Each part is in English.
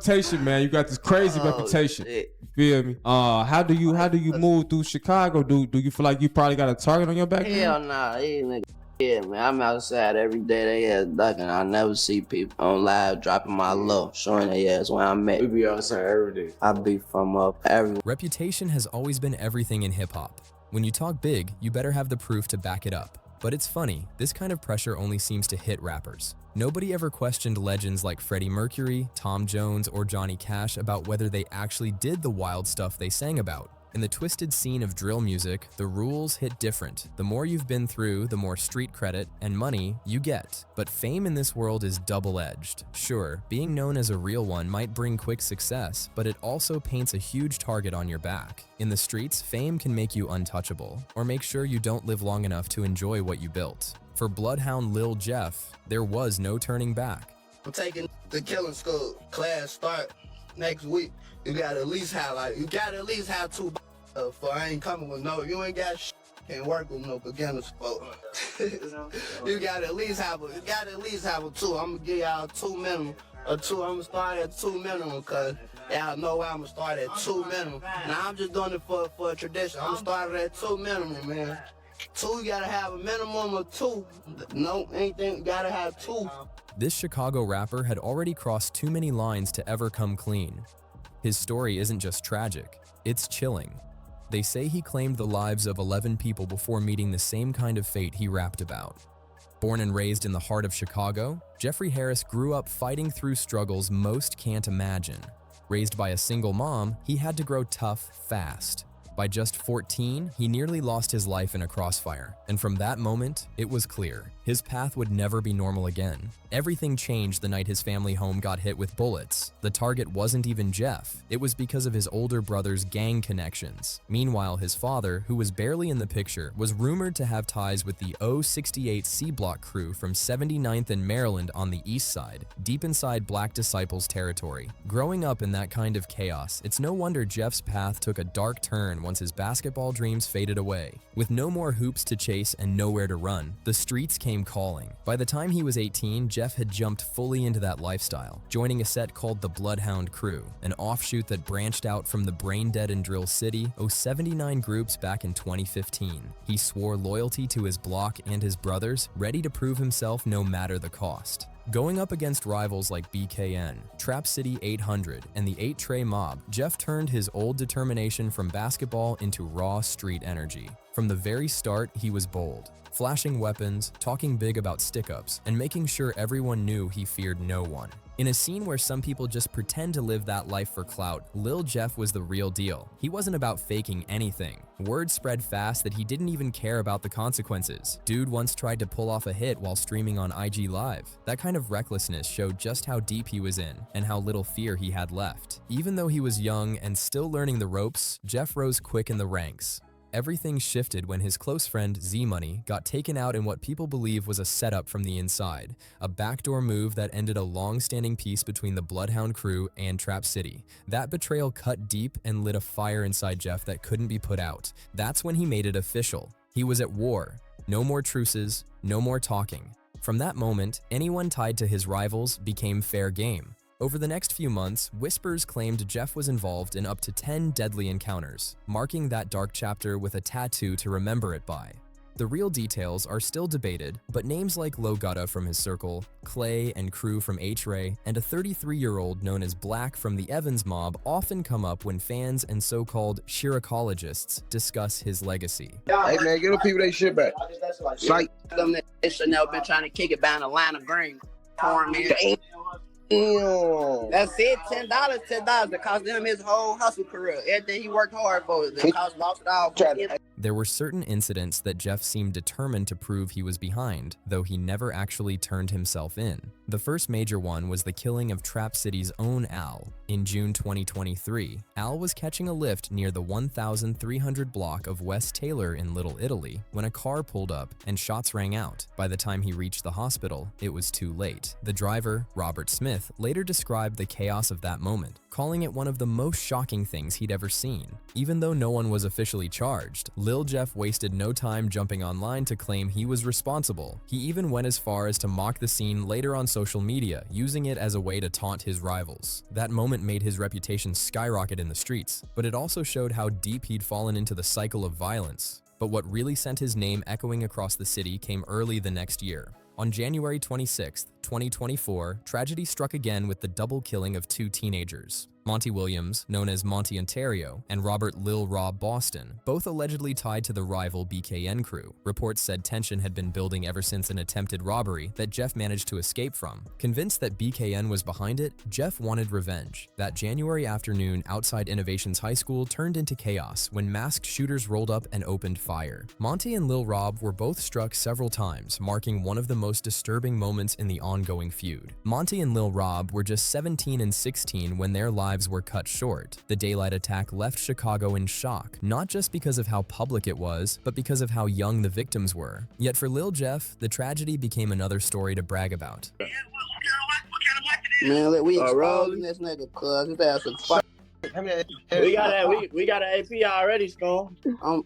reputation, man. You got this crazy reputation. Shit. You feel me? How do you move through Chicago? Do you feel like you probably got a target on your back? Hell nah, these niggas. Yeah, man, I'm outside every day. They ass ducking. I never see people on live dropping my love, showing their ass where I'm at. We be outside every day. I be from up everywhere. Reputation has always been everything in hip-hop. When you talk big, you better have the proof to back it up. But it's funny, this kind of pressure only seems to hit rappers. Nobody ever questioned legends like Freddie Mercury, Tom Jones, or Johnny Cash about whether they actually did the wild stuff they sang about. In the twisted scene of drill music, the rules hit different. The more you've been through, the more street credit and money you get. But fame in this world is double-edged. Sure, being known as a real one might bring quick success, but it also paints a huge target on your back. In the streets, fame can make you untouchable, or make sure you don't live long enough to enjoy what you built. For Bloodhound Lil Jeff, there was no turning back. I'm taking the killing school. Class start next week. You gotta at least have two. For I ain't coming with no. You ain't got shit. Can't work with no beginners, folks. You gotta at least have a two. I'm gonna give y'all two minimum. I'm gonna start at two minimum, cause y'all know where I'm gonna start at two minimum. Now I'm just doing it for a tradition. I'm gonna start at two minimum, man. Two, you gotta have a minimum of two. No, anything, you gotta have two. This Chicago rapper had already crossed too many lines to ever come clean. His story isn't just tragic, it's chilling. They say he claimed the lives of 11 people before meeting the same kind of fate he rapped about. Born and raised in the heart of Chicago, Jeffrey Harris grew up fighting through struggles most can't imagine. Raised by a single mom, he had to grow tough fast. By just 14, he nearly lost his life in a crossfire, and from that moment, it was clear. His path would never be normal again. Everything changed the night his family home got hit with bullets. The target wasn't even Jeff. It was because of his older brother's gang connections. Meanwhile, his father, who was barely in the picture, was rumored to have ties with the 068 C Block crew from 79th and Maryland on the east side, deep inside Black Disciples territory. Growing up in that kind of chaos, it's no wonder Jeff's path took a dark turn once his basketball dreams faded away. With no more hoops to chase and nowhere to run, the streets came calling. By the time he was 18, Jeff had jumped fully into that lifestyle, joining a set called the Bloodhound Crew, an offshoot that branched out from the Brain Dead and Drill City 079 groups back in 2015. He swore loyalty to his block and his brothers, ready to prove himself no matter the cost. Going up against rivals like BKN, Trap City 800, and the 8 Trey Mob, Jeff turned his old determination from basketball into raw street energy. From the very start, he was bold, flashing weapons, talking big about stick-ups, and making sure everyone knew he feared no one. In a scene where some people just pretend to live that life for clout, Lil Jeff was the real deal. He wasn't about faking anything. Word spread fast that he didn't even care about the consequences. Dude once tried to pull off a hit while streaming on IG Live. That kind of recklessness showed just how deep he was in and how little fear he had left. Even though he was young and still learning the ropes, Jeff rose quick in the ranks. Everything shifted when his close friend Z-Money got taken out in what people believe was a setup from the inside, a backdoor move that ended a long-standing peace between the Bloodhound Crew and Trap City. That betrayal cut deep and lit a fire inside Jeff that couldn't be put out. That's when he made it official. He was at war. No more truces, no more talking. From that moment, anyone tied to his rivals became fair game. Over the next few months, whispers claimed Jeff was involved in up to 10 deadly encounters, marking that dark chapter with a tattoo to remember it by. The real details are still debated, but names like Low Gutta from his circle, Clay and crew from H-Ray, and a 33-year-old known as Black from the Evans mob often come up when fans and so-called shirikologists discuss his legacy. Hey man, get the people they shit back. Like Them that should never been trying to kick it down the line of green. Pouring in. That's it, $10. That cost him his whole hustle career. Everything he worked hard for, it lost it all. There were certain incidents that Jeff seemed determined to prove he was behind, though he never actually turned himself in. The first major one was the killing of Trap City's own Al. In June 2023, Al was catching a lift near the 1300 block of West Taylor in Little Italy when a car pulled up and shots rang out. By the time he reached the hospital, it was too late. The driver, Robert Smith, later described the chaos of that moment, calling it one of the most shocking things he'd ever seen. Even though no one was officially charged, Lil Jeff wasted no time jumping online to claim he was responsible. He even went as far as to mock the scene later on social media, using it as a way to taunt his rivals. That moment made his reputation skyrocket in the streets, but it also showed how deep he'd fallen into the cycle of violence. But what really sent his name echoing across the city came early the next year. On January 26, 2024, tragedy struck again with the double killing of two teenagers. Monty Williams, known as Monty Ontario, and Robert Lil Rob Boston, both allegedly tied to the rival BKN crew. Reports said tension had been building ever since an attempted robbery that Jeff managed to escape from. Convinced that BKN was behind it, Jeff wanted revenge. That January afternoon outside Innovations High School turned into chaos when masked shooters rolled up and opened fire. Monty and Lil Rob were both struck several times, marking one of the most disturbing moments in the ongoing feud. Monty and Lil Rob were just 17 and 16 when their lives were cut short. The daylight attack left Chicago in shock, not just because of how public it was, but because of how young the victims were. Yet for Lil Jeff, the tragedy became another story to brag about. Man, look, we exposing this nigga, cuz his ass is fuck. We got an AP already, Scone.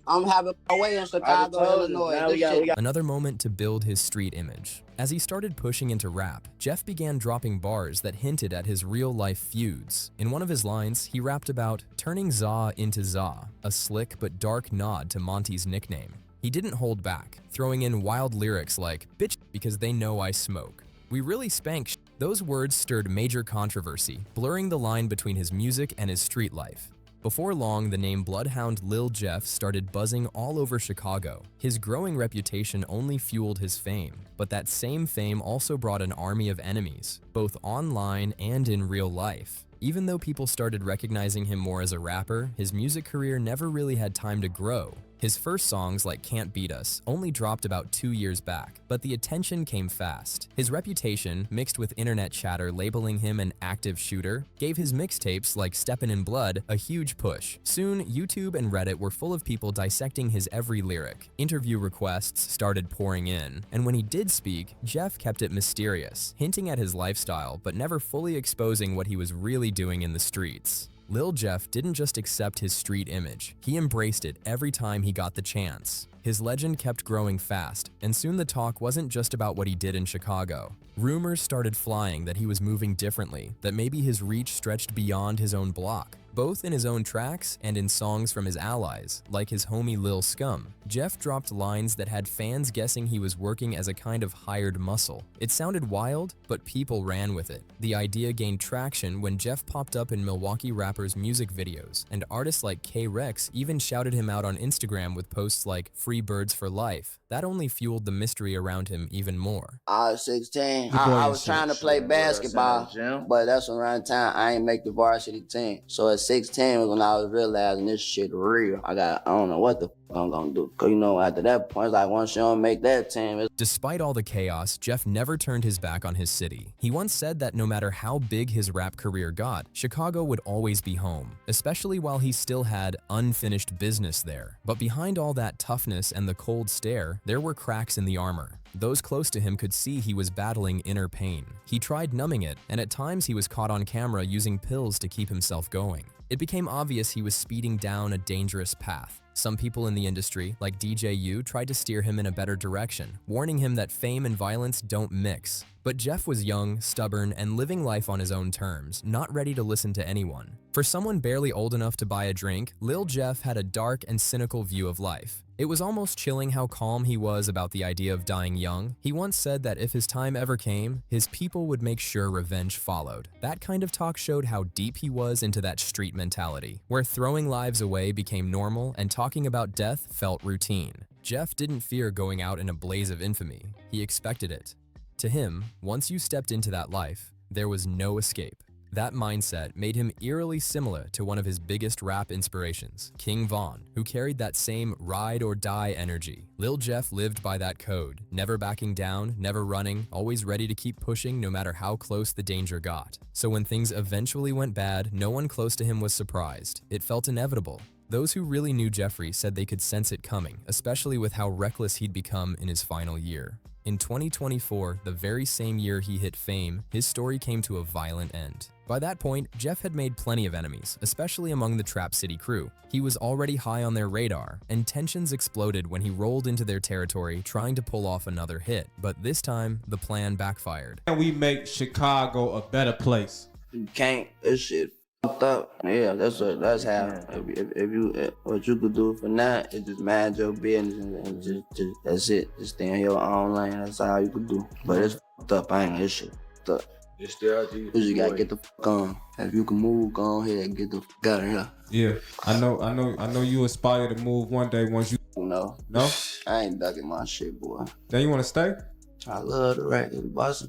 I'm having my way in Chicago, Illinois. Another moment to build his street image. As he started pushing into rap, Jeff began dropping bars that hinted at his real-life feuds. In one of his lines, he rapped about turning Za into Za, a slick but dark nod to Monty's nickname. He didn't hold back, throwing in wild lyrics like, "Bitch, because they know I smoke. We really spank sh." Those words stirred major controversy, blurring the line between his music and his street life. Before long, the name Bloodhound Lil Jeff started buzzing all over Chicago. His growing reputation only fueled his fame, but that same fame also brought an army of enemies, both online and in real life. Even though people started recognizing him more as a rapper, his music career never really had time to grow. His first songs, like Can't Beat Us, only dropped about 2 years back, but the attention came fast. His reputation, mixed with internet chatter labeling him an active shooter, gave his mixtapes, like Steppin' in Blood, a huge push. Soon, YouTube and Reddit were full of people dissecting his every lyric. Interview requests started pouring in, and when he did speak, Jeff kept it mysterious, hinting at his lifestyle, but never fully exposing what he was really doing in the streets. Lil Jeff didn't just accept his street image, he embraced it every time he got the chance. His legend kept growing fast, and soon the talk wasn't just about what he did in Chicago. Rumors started flying that he was moving differently, that maybe his reach stretched beyond his own block. Both in his own tracks and in songs from his allies, like his homie Lil Scum, Jeff dropped lines that had fans guessing he was working as a kind of hired muscle. It sounded wild, but people ran with it. The idea gained traction when Jeff popped up in Milwaukee rappers' music videos, and artists like K-Rex even shouted him out on Instagram with posts like "Free Birds for Life." That only fueled the mystery around him even more. I was 16. I was trying to play basketball, but that's around the time I ain't make the varsity team. So at 16 was when I was realizing this shit real. I don't know what the fuck I'm gonna do. Cause you know, after that point, it's like once you don't make that team. Despite all the chaos, Jeff never turned his back on his city. He once said that no matter how big his rap career got, Chicago would always be home, especially while he still had unfinished business there. But behind all that toughness and the cold stare, there were cracks in the armor. Those close to him could see he was battling inner pain. He tried numbing it, and at times he was caught on camera using pills to keep himself going. It became obvious he was speeding down a dangerous path. Some people in the industry, like DJ tried to steer him in a better direction, warning him that fame and violence don't mix. But Jeff was young, stubborn, and living life on his own terms, not ready to listen to anyone. For someone barely old enough to buy a drink, Lil Jeff had a dark and cynical view of life. It was almost chilling how calm he was about the idea of dying young. He once said that if his time ever came, his people would make sure revenge followed. That kind of talk showed how deep he was into that street mentality, where throwing lives away became normal and talking about death felt routine. Jeff didn't fear going out in a blaze of infamy. He expected it. To him, once you stepped into that life, there was no escape. That mindset made him eerily similar to one of his biggest rap inspirations, King Von, who carried that same ride or die energy. Lil Jeff lived by that code, never backing down, never running, always ready to keep pushing no matter how close the danger got. So when things eventually went bad, no one close to him was surprised. It felt inevitable. Those who really knew Jeffrey said they could sense it coming, especially with how reckless he'd become in his final year. In 2024, the very same year he hit fame, his story came to a violent end. By that point, Jeff had made plenty of enemies, especially among the Trap City crew. He was already high on their radar, and tensions exploded when he rolled into their territory trying to pull off another hit. But this time, the plan backfired. Can we make Chicago a better place? You can't. This shit fucked up. Yeah, that's how. If you what you could do for now is just mind your business and just that's it. Just stay in your own lane. That's all you could do. But it's fucked up. I ain't this shit fucked up. You just gotta get the fuck on. If you can move, go ahead and get the fuck out of here. Yeah, I know you aspire to move one day once you No. No? I ain't ducking my shit, boy. Then you wanna stay? I love the racket, boss.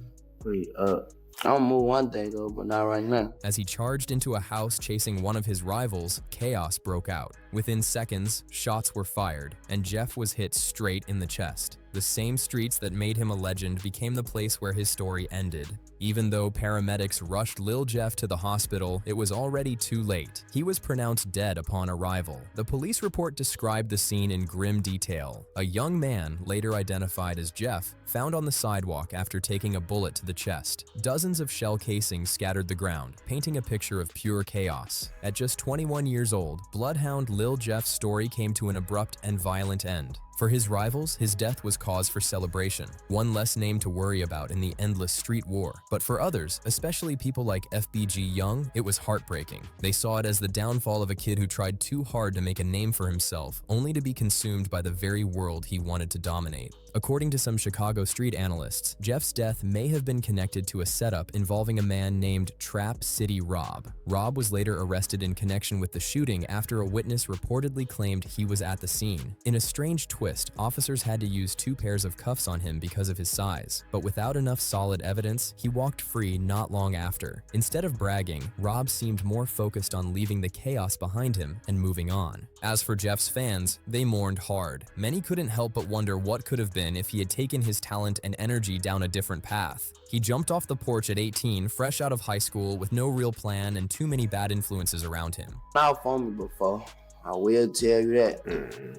I'll move one day though, but not right now. As he charged into a house chasing one of his rivals, chaos broke out. Within seconds, shots were fired, and Jeff was hit straight in the chest. The same streets that made him a legend became the place where his story ended. Even though paramedics rushed Lil Jeff to the hospital, it was already too late. He was pronounced dead upon arrival. The police report described the scene in grim detail. A young man, later identified as Jeff, found on the sidewalk after taking a bullet to the chest. Dozens of shell casings scattered the ground, painting a picture of pure chaos. At just 21 years old, Bloodhound Lil Jeff's story came to an abrupt and violent end. For his rivals, his death was cause for celebration, one less name to worry about in the endless street war. But for others, especially people like FBG Young, it was heartbreaking. They saw it as the downfall of a kid who tried too hard to make a name for himself, only to be consumed by the very world he wanted to dominate. According to some Chicago street analysts, Jeff's death may have been connected to a setup involving a man named Trap City Rob. Rob was later arrested in connection with the shooting after a witness reportedly claimed he was at the scene. In a strange twist, officers had to use 2 pairs of cuffs on him because of his size, but without enough solid evidence, he walked free not long after. Instead of bragging, Rob seemed more focused on leaving the chaos behind him and moving on. As for Jeff's fans, they mourned hard. Many couldn't help but wonder what could have been if he had taken his talent and energy down a different path. He jumped off the porch at 18, fresh out of high school with no real plan and too many bad influences around him. I've phoned me before. I will tell you that.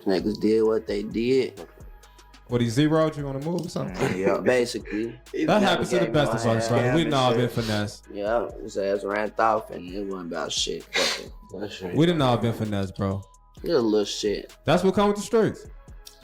Niggas did what they did. What, he zeroed you on the move or something? Yeah, basically. That happens to the best of us, right? We know I've been finesse. Yeah, his ass ran off and it wasn't about shit. We didn't know I've been finesse, bro. It was a little shit. That's what comes with the streets.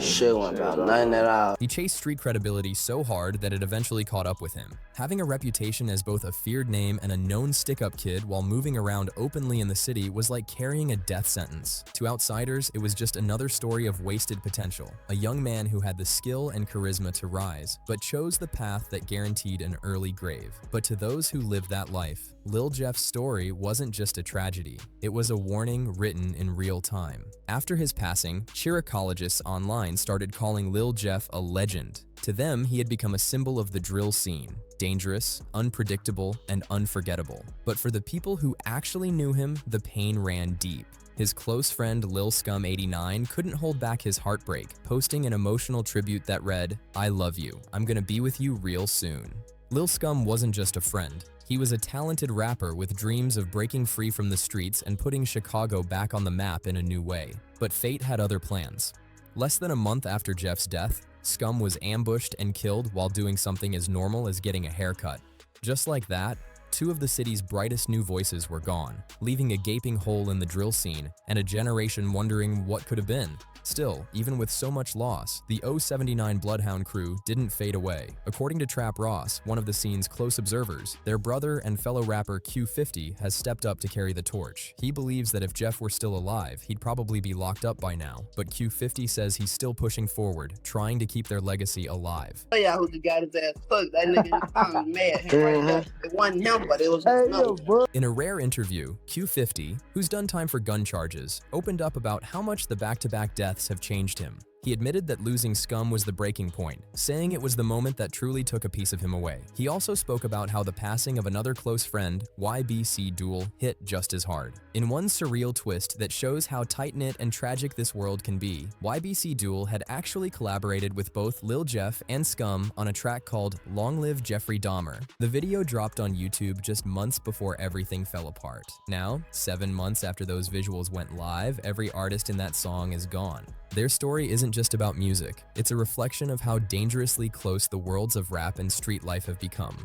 Shit wasn't about nothing at all. He chased street credibility so hard that it eventually caught up with him. Having a reputation as both a feared name and a known stick-up kid while moving around openly in the city was like carrying a death sentence. To outsiders, it was just another story of wasted potential. A young man who had the skill and charisma to rise, but chose the path that guaranteed an early grave. But to those who lived that life, Lil Jeff's story wasn't just a tragedy. It was a warning written in real time. After his passing, Chiricologists online started calling Lil Jeff a legend. To them, he had become a symbol of the drill scene. Dangerous, unpredictable, and unforgettable. But for the people who actually knew him, the pain ran deep. His close friend Lil Scum89 couldn't hold back his heartbreak, posting an emotional tribute that read, "I love you. I'm gonna be with you real soon." Lil Scum wasn't just a friend. He was a talented rapper with dreams of breaking free from the streets and putting Chicago back on the map in a new way. But fate had other plans. Less than a month after Jeff's death, Scum was ambushed and killed while doing something as normal as getting a haircut. Just like that, 2 of the city's brightest new voices were gone, leaving a gaping hole in the drill scene and a generation wondering what could have been. Still, even with so much loss, the 079 Bloodhound crew didn't fade away. According to Trap Ross, one of the scene's close observers, their brother and fellow rapper Q50 has stepped up to carry the torch. He believes that if Jeff were still alive, he'd probably be locked up by now, but Q50 says he's still pushing forward, trying to keep their legacy alive. Oh yeah, who just got his ass fucked? That nigga just found mad. Him right there. It wasn't him, but it was another. In a rare interview, Q50, who's done time for gun charges, opened up about how much the back-to-back deaths have changed him. He admitted that losing Scum was the breaking point, saying it was the moment that truly took a piece of him away. He also spoke about how the passing of another close friend, YBC Duel, hit just as hard. In one surreal twist that shows how tight-knit and tragic this world can be, YBC Duel had actually collaborated with both Lil Jeff and Scum on a track called Long Live Jeffrey Dahmer. The video dropped on YouTube just months before everything fell apart. Now, 7 months after those visuals went live, every artist in that song is gone. Their story isn't just about music, it's a reflection of how dangerously close the worlds of rap and street life have become.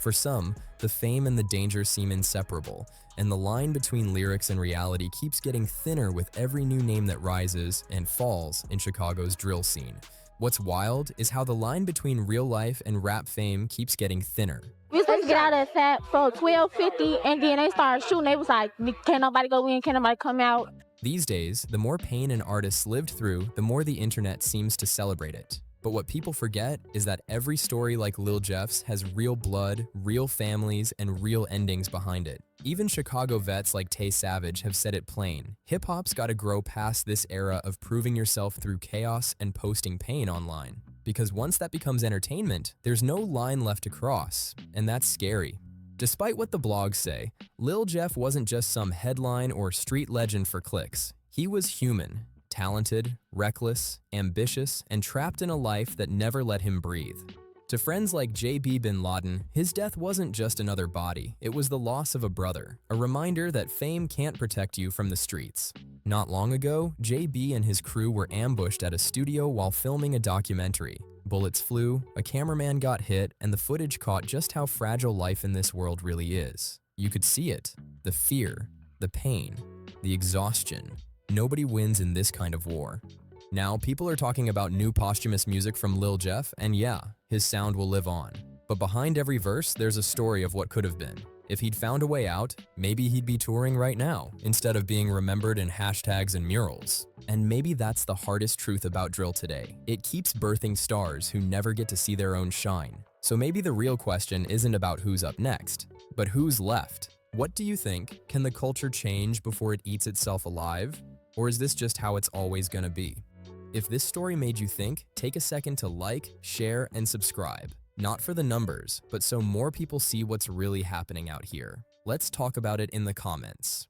For some, the fame and the danger seem inseparable, and the line between lyrics and reality keeps getting thinner with every new name that rises and falls in Chicago's drill scene. What's wild is how the line between real life and rap fame keeps getting thinner. We was supposed to get out of that for 12:50, and then they started shooting. They was like, can't nobody go in, can't nobody come out. These days, the more pain an artist lived through, the more the internet seems to celebrate it. But what people forget is that every story like Lil Jeff's has real blood, real families, and real endings behind it. Even Chicago vets like Tay Savage have said it plain. Hip-hop's gotta grow past this era of proving yourself through chaos and posting pain online. Because once that becomes entertainment, there's no line left to cross, and that's scary. Despite what the blogs say, Lil Jeff wasn't just some headline or street legend for clicks. He was human. Talented, reckless, ambitious, and trapped in a life that never let him breathe. To friends like J.B. bin Laden, his death wasn't just another body, it was the loss of a brother, a reminder that fame can't protect you from the streets. Not long ago, J.B. and his crew were ambushed at a studio while filming a documentary. Bullets flew, a cameraman got hit, and the footage caught just how fragile life in this world really is. You could see it, the fear, the pain, the exhaustion. Nobody wins in this kind of war. Now, people are talking about new posthumous music from Lil Jeff, and yeah, his sound will live on. But behind every verse, there's a story of what could have been. If he'd found a way out, maybe he'd be touring right now, instead of being remembered in hashtags and murals. And maybe that's the hardest truth about drill today. It keeps birthing stars who never get to see their own shine. So maybe the real question isn't about who's up next, but who's left. What do you think? Can the culture change before it eats itself alive? Or is this just how it's always gonna be? If this story made you think, take a second to like, share, and subscribe. Not for the numbers, but so more people see what's really happening out here. Let's talk about it in the comments.